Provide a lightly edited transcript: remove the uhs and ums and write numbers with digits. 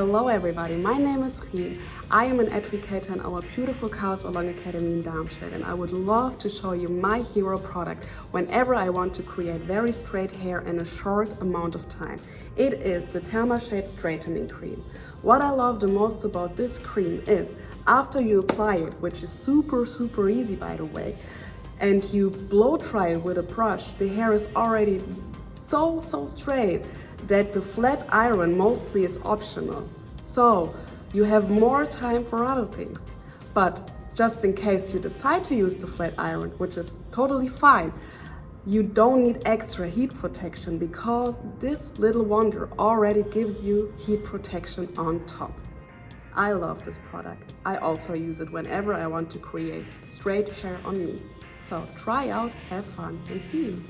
Hello everybody, my name is Riem. I am an educator in our beautiful Chaos Salon Academy in Darmstadt, and I would love to show you my hero product whenever I want to create very straight hair in a short amount of time. It is the THERMASHAPE Straightening Creme. What I love the most about this cream is after you apply it, which is super easy by the way, and you blow dry it with a brush, the hair is already so straight that the flat iron mostly is optional. So you have more time for other things. But just in case you decide to use the flat iron, which is totally fine, you don't need extra heat protection because this little wonder already gives you heat protection on top. I love this product. I also use it whenever I want to create straight hair on me. So try out, have fun, and see you.